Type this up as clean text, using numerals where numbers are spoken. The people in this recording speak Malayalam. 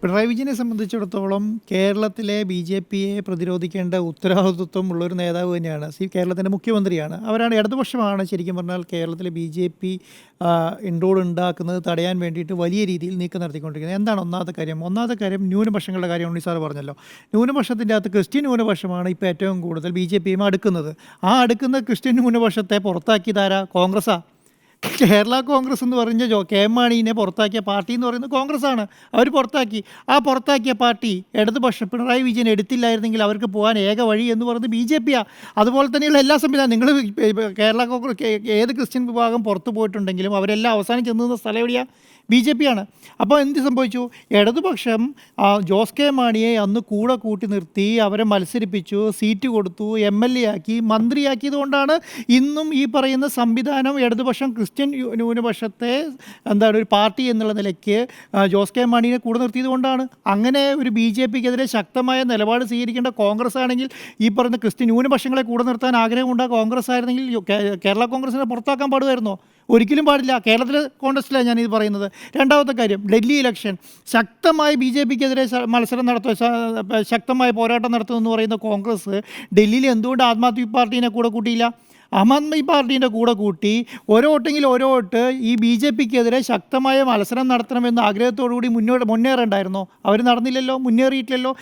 പിണറായി വിജയനെ സംബന്ധിച്ചിടത്തോളം കേരളത്തിലെ ബി.ജെ.പിയെ പ്രതിരോധിക്കേണ്ട ഉത്തരവാദിത്വം ഉള്ളൊരു നേതാവ് തന്നെയാണ്. കേരളത്തിൻ്റെ മുഖ്യമന്ത്രിയാണ്. അവരാണ് ഇടതുപക്ഷമാണ് ശരിക്കും പറഞ്ഞാൽ കേരളത്തിലെ ബി.ജെ.പി ഇൻട്രോഡ് ഉണ്ടാക്കുന്നത് തടയാൻ വേണ്ടിയിട്ട് വലിയ രീതിയിൽ നീക്കം നടത്തിക്കൊണ്ടിരിക്കുന്നത്. എന്താണ് ഒന്നാമത്തെ കാര്യം? ഒന്നാമത്തെ കാര്യം ന്യൂനപക്ഷങ്ങളുടെ കാര്യം ഉണ്ണി സാർ പറഞ്ഞല്ലോ. ന്യൂനപക്ഷത്തിൻ്റെ അകത്ത് ക്രിസ്ത്യൻ ന്യൂനപക്ഷമാണ് ഇപ്പോൾ ഏറ്റവും കൂടുതൽ ബി.ജെ.പിയും അടുക്കുന്നത്. ആ അടുക്കുന്ന ക്രിസ്ത്യൻ ന്യൂനപക്ഷത്തെ പുറത്താക്കിയതാരാ? കോൺഗ്രസ്സാ. കേരള കോൺഗ്രസ് എന്ന് പറഞ്ഞ കെ എം മാണീനെ പുറത്താക്കിയ പാർട്ടി എന്ന് പറയുന്നത് കോൺഗ്രസ്സാണ്. അവർ പുറത്താക്കി. ആ പുറത്താക്കിയ പാർട്ടി ഇടതുപക്ഷം പിണറായി വിജയൻ എടുത്തില്ലായിരുന്നെങ്കിൽ അവർക്ക് പോകാൻ ഏക വഴി എന്ന് പറയുന്നത് ബി.ജെ.പിയാണ്. അതുപോലെ തന്നെയുള്ള എല്ലാ സംവിധാനം നിങ്ങൾ കേരള കോൺഗ്രസ് ഏത് ക്രിസ്ത്യൻ വിഭാഗം പുറത്തു പോയിട്ടുണ്ടെങ്കിലും അവരെല്ലാം അവസാനം ചെന്നുന്ന സ്ഥലം എവിടെയാണ്? ബി.ജെ.പിയാണ്. അപ്പോൾ എന്ത് സംഭവിച്ചു? ഇടതുപക്ഷം ജോസ് കെ മാണിയെ അന്ന് കൂടെ കൂട്ടി നിർത്തി അവരെ മത്സരിപ്പിച്ചു, സീറ്റ് കൊടുത്തു, MLA ആക്കി, മന്ത്രിയാക്കിയത് കൊണ്ടാണ് ഇന്നും ഈ പറയുന്ന സംവിധാനം ഇടതുപക്ഷം ക്രിസ്ത്യൻ ന്യൂനപക്ഷത്തെ ഒരു പാർട്ടി എന്നുള്ള നിലയ്ക്ക് ജോസ് കെ മാണിയെ കൂടെ നിർത്തിയത് കൊണ്ടാണ്. അങ്ങനെ ഒരു ബി.ജെ.പിക്കെതിരെ ശക്തമായ നിലപാട് സ്വീകരിക്കേണ്ട കോൺഗ്രസ് ആണെങ്കിൽ ഈ പറയുന്ന ക്രിസ്ത്യൻ ന്യൂനപക്ഷങ്ങളെ കൂടെ നിർത്താൻ ആഗ്രഹമുണ്ട കോൺഗ്രസ് ആയിരുന്നെങ്കിൽ കേരള കോൺഗ്രസിനെ പുറത്താക്കാൻ പാടുമായിരുന്നോ? ഒരിക്കലും പാടില്ല. കേരളത്തിലെ കോൺഗ്രസ്സിലാണ് ഞാനിത് പറയുന്നത്. രണ്ടാമത്തെ കാര്യം, ഡൽഹി ഇലക്ഷൻ ശക്തമായി ബി.ജെ.പിക്കെതിരെ മത്സരം നടത്തുക, ശക്തമായ പോരാട്ടം നടത്തുമെന്ന് പറയുന്ന കോൺഗ്രസ് ഡൽഹിയിൽ എന്തുകൊണ്ട് ആം ആദ്മി പാർട്ടീനെ കൂടെ കൂട്ടിയില്ല? ആം ആദ്മി പാർട്ടീൻ്റെ കൂടെ കൂട്ടി ഓരോ വോട്ട് ഈ ബി.ജെ.പിക്കെതിരെ ശക്തമായ മത്സരം നടത്തണമെന്ന ആഗ്രഹത്തോടു കൂടി മുന്നേറേണ്ടായിരുന്നോ? അവർ നടന്നില്ലല്ലോ, മുന്നേറിയിട്ടില്ലല്ലോ.